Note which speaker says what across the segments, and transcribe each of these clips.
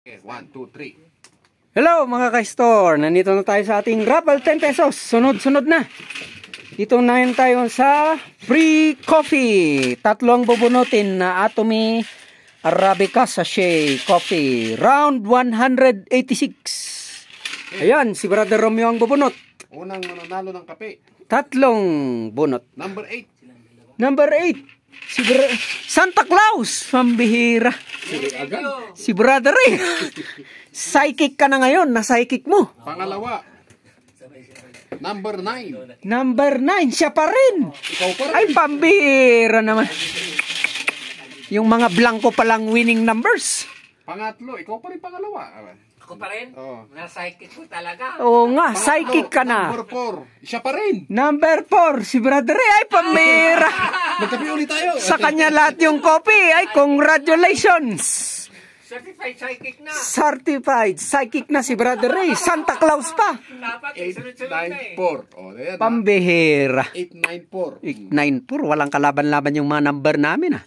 Speaker 1: Okay, 1, 2, 3.
Speaker 2: Hello mga ka-store, nandito na tayo sa ating raffle 10 pesos. Sunod-sunod na. Dito na yun tayo sa free coffee. Tatlong bubunutin na Atomy Arabica Sachet Coffee. Round 186. Ayan, si Brother Romeo ang bubunot.
Speaker 1: Unang mananalo ng kape.
Speaker 2: Tatlong bunot.
Speaker 1: Number 8.
Speaker 2: Number 8. Santa Claus. Pambihira. Si Brother Ray. Psychic ka na ngayon. Na-psychic mo.
Speaker 1: Pangalawa. Number 9.
Speaker 2: Number 9. Siya pa rin.
Speaker 1: Ikaw pa rin.
Speaker 2: Ay, pambihira naman. Yung mga blanco palang winning numbers.
Speaker 1: Pangatlo. Ikaw pa rin pangalawa.
Speaker 3: Ako pa rin?
Speaker 1: Oo.
Speaker 3: Na-psychic ko talaga.
Speaker 2: Oo nga,
Speaker 1: Pangatlo,
Speaker 2: psychic ka na.
Speaker 1: Number 4. Siya pa rin.
Speaker 2: Number 4. Si Brother Ray. Ay, pambihira.
Speaker 1: Magkape ulit tayo.
Speaker 2: Sa kanya lahat yung copy. Ay, congratulations.
Speaker 3: Certified psychic na.
Speaker 2: Certified psychic na si Brother Ray. Santa Claus pa.
Speaker 3: Dapat
Speaker 1: 8,
Speaker 3: sunod-sunod na
Speaker 1: 9,
Speaker 3: eh.
Speaker 1: 4. O, ayan.
Speaker 2: Pambihira.
Speaker 1: 8, 9, 4.
Speaker 2: 9-4. Walang kalaban-laban yung mga number namin.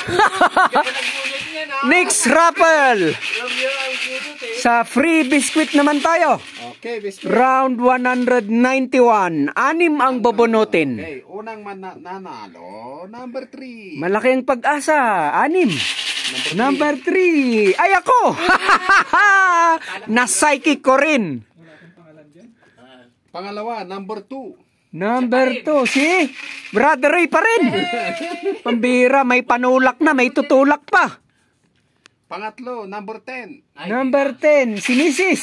Speaker 3: Ganda nagbulit niya na.
Speaker 2: Next raffle.
Speaker 3: Romeo ang bunot eh.
Speaker 2: Sa free biscuit naman tayo.
Speaker 1: Okay, biscuit.
Speaker 2: Round 191. 6 ang bubunutin.
Speaker 1: Okay, unang nanalo. Number 3.
Speaker 2: Malaki ang pag-asa. 6. Number 3. Ay ako. Na-psychic ko rin.
Speaker 1: Pangalawa, number 2.
Speaker 2: Number 2. Si Brother Ray pa rin. Pambira, may panulak na. May tutulak pa.
Speaker 1: Pangatlo, number 10.
Speaker 2: Number 10. Si Mrs.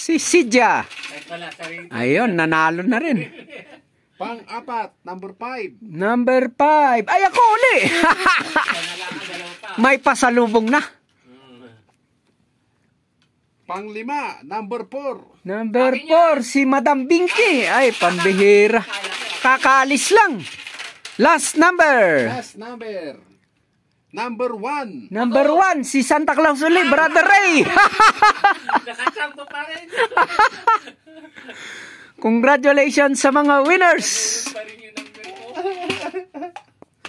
Speaker 2: Si Sidja.
Speaker 3: Ay pala, sarili.
Speaker 2: Ayun, nanalo na rin.
Speaker 1: Pang-apat, number 5.
Speaker 2: Number 5. Ay ako uli.
Speaker 3: Dalawa pa.
Speaker 2: May pasalubong na.
Speaker 1: Pang-lima, number 4.
Speaker 2: Number 4, si Madam Binky. Ay, pambihira. Kakalis lang. Last number.
Speaker 1: Last number. Number 1.
Speaker 2: Number 1, si Santa Claus ulit, Brother Ray.
Speaker 3: Nakasampo pa rin.
Speaker 2: Congratulations sa mga winners.